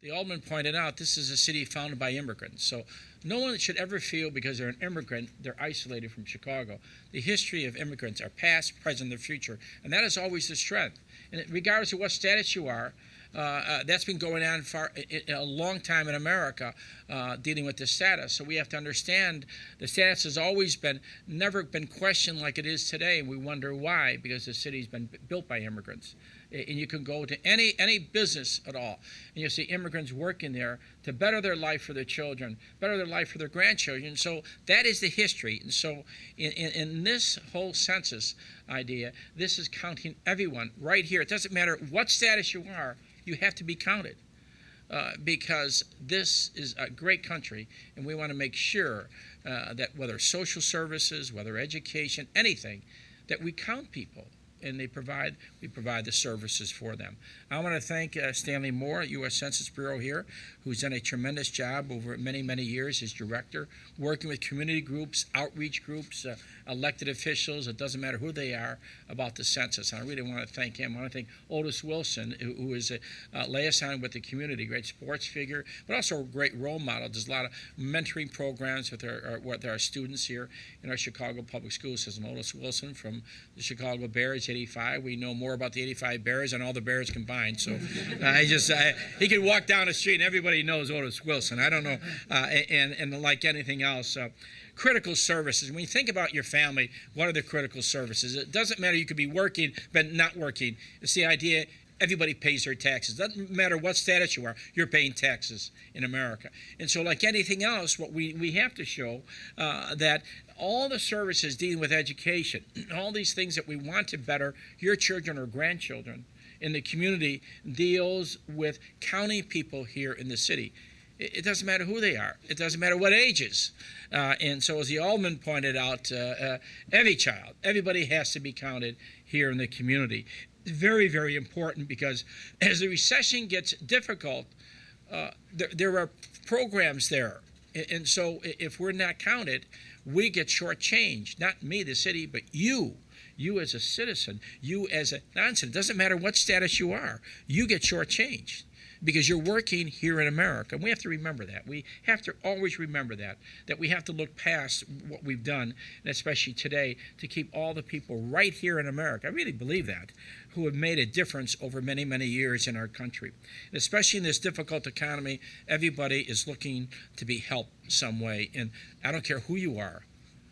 The alderman pointed out this is a city founded by immigrants. So no one should ever feel because they're an immigrant, they're isolated from Chicago. The history of immigrants are past, present, and future. And that is always the strength. And regardless of what status you are, that's been going on for a long time in America, dealing with this status. So we have to understand the status has always been, never been questioned like it is today. And we wonder why, because the city's been built by immigrants. And you can go to any business at all, and you'll see immigrants working there to better their life for their children, better their life for their grandchildren. So that is the history. And so in this whole census idea, this is counting everyone right here. It doesn't matter what status you are, you have to be counted. Because this is a great country, and we want to make sure that whether social services, whether education, anything, that we count people. And we provide the services for them. I want to thank Stanley Moore at U.S. Census Bureau here, who's done a tremendous job over many, many years as director, working with community groups, outreach groups, elected officials, it doesn't matter who they are, about the census. And I really want to thank him. I want to thank Otis Wilson, who is a liaison with the community, great sports figure, but also a great role model. There's a lot of mentoring programs with our students here in our Chicago public school system. Otis Wilson from the Chicago Bears, 85. We know more about the 85 Bears than all the Bears combined. So he can walk down the street and everybody knows Otis Wilson. I don't know, and like anything else, critical services. When you think about your family, what are the critical services? It doesn't matter. You could be working but not working. It's the idea. Everybody pays their taxes. Doesn't matter what status you are, you're paying taxes in America. And so like anything else, what we have to show that all the services dealing with education, all these things that we want to better your children or grandchildren in the community deals with counting people here in the city. It doesn't matter who they are. It doesn't matter what ages. And so as the alderman pointed out, every child, everybody has to be counted here in the community. Very, very important because as the recession gets difficult, there are programs there. And so if we're not counted, we get shortchanged. Not me, the city, but you. You as a citizen, you as a non-citizen. It doesn't matter what status you are. You get shortchanged because you're working here in America. And we have to remember that. We have to always remember that we have to look past what we've done, and especially today, to keep all the people right here in America. I really believe that, who have made a difference over many, many years in our country. And especially in this difficult economy, everybody is looking to be helped some way. And I don't care who you are.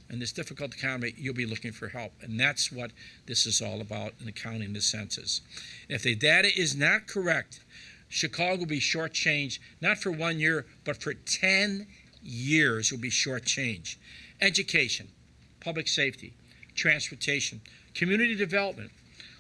In this difficult economy, you'll be looking for help. And that's what this is all about in counting the census. And if the data is not correct, Chicago will be shortchanged, not for 1 year, but for 10 years will be shortchanged. Education, public safety, transportation, community development,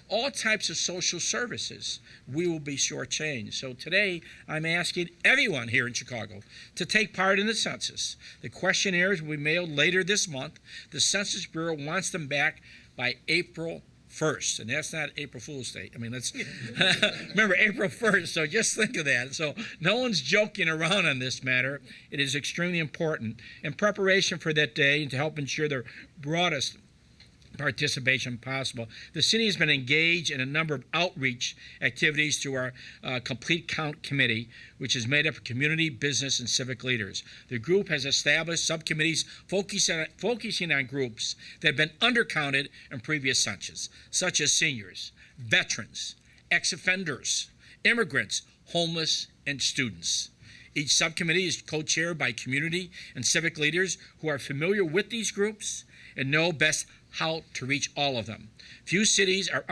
all types of social services, we will be shortchanged. So today, I'm asking everyone here in Chicago to take part in the census. The questionnaires will be mailed later this month. The Census Bureau wants them back by April 1st, and that's not April Fool's Day. I mean, let's remember April 1st, so just think of that. So no one's joking around on this matter. It is extremely important. In preparation for that day and to help ensure the broadest participation possible, the city has been engaged in a number of outreach activities through our Complete Count Committee, which is made up of community, business, and civic leaders. The group has established subcommittees focusing on groups that have been undercounted in previous censuses, such as seniors, veterans, ex-offenders, immigrants, homeless, and students. Each subcommittee is co-chaired by community and civic leaders who are familiar with these groups and know best how to reach all of them. Few cities are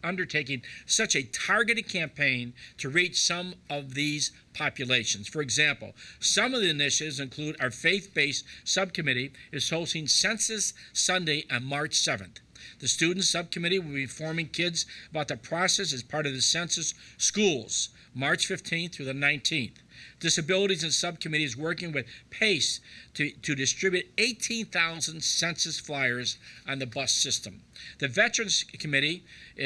undertaking such a targeted campaign to reach some of these populations. For example, some of the initiatives include our faith-based subcommittee is hosting Census Sunday on March 7th. The student subcommittee will be informing kids about the process as part of the census schools, March 15th through the 19th. Disabilities and Subcommittee is working with PACE to distribute 18,000 census flyers on the bus system. The Veterans Committee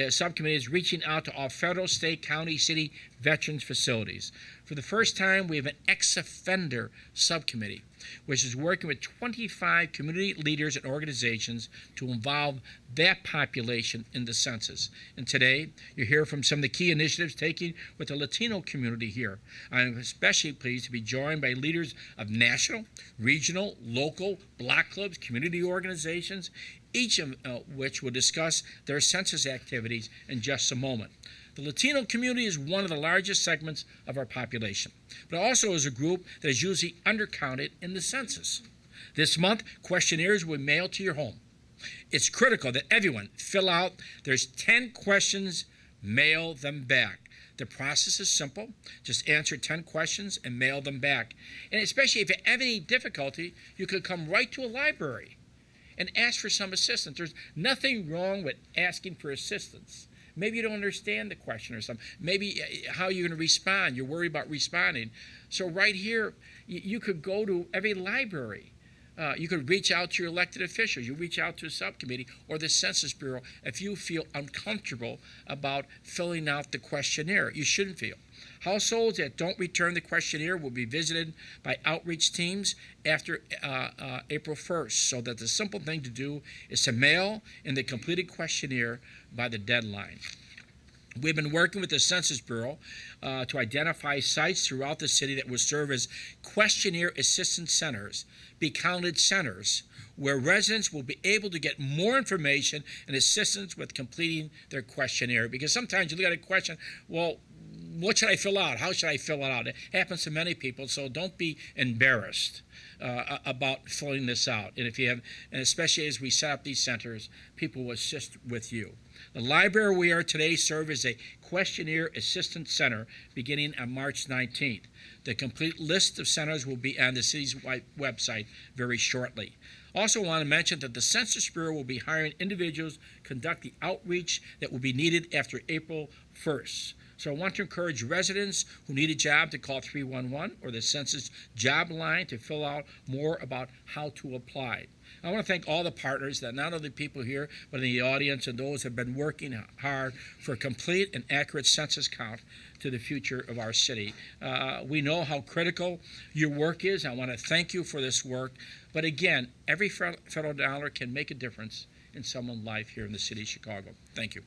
Subcommittee is reaching out to all federal, state, county, city veterans facilities. For the first time, we have an ex-offender subcommittee, which is working with 25 community leaders and organizations to involve that population in the census. And today, you hear from some of the key initiatives taken with the Latino community here. I'm especially pleased to be joined by leaders of national, regional, local, block clubs, community organizations, each of which will discuss their census activities in just a moment. The Latino community is one of the largest segments of our population, but also is a group that is usually undercounted in the census. This month, questionnaires will be mailed to your home. It's critical that everyone fill out. There's 10 questions, mail them back. The process is simple. Just answer 10 questions and mail them back. And especially if you have any difficulty, you could come right to a library and ask for some assistance. There's nothing wrong with asking for assistance. Maybe you don't understand the question or something. Maybe how you're going to respond. You're worried about responding. So right here, you could go to every library. You could reach out to your elected officials. You reach out to a subcommittee or the Census Bureau if you feel uncomfortable about filling out the questionnaire. You shouldn't feel. Households that don't return the questionnaire will be visited by outreach teams after April 1st, so that the simple thing to do is to mail in the completed questionnaire by the deadline. We've been working with the Census Bureau to identify sites throughout the city that will serve as questionnaire assistance centers, be counted centers, where residents will be able to get more information and assistance with completing their questionnaire. Because sometimes you look at a question, well, what should I fill out? How should I fill it out? It happens to many people, so don't be embarrassed about filling this out. And if you have, and especially as we set up these centers, people will assist with you. The library we are today serves as a questionnaire assistance center beginning on March 19th. The complete list of centers will be on the city's website very shortly. Also want to mention that the Census Bureau will be hiring individuals to conduct the outreach that will be needed after April 1st. So I want to encourage residents who need a job to call 311 or the Census Job Line to fill out more about how to apply. I want to thank all the partners, that not only people here, but in the audience and those who have been working hard for a complete and accurate census count to the future of our city. We know how critical your work is. I want to thank you for this work. But again, every federal dollar can make a difference in someone's life here in the city of Chicago. Thank you.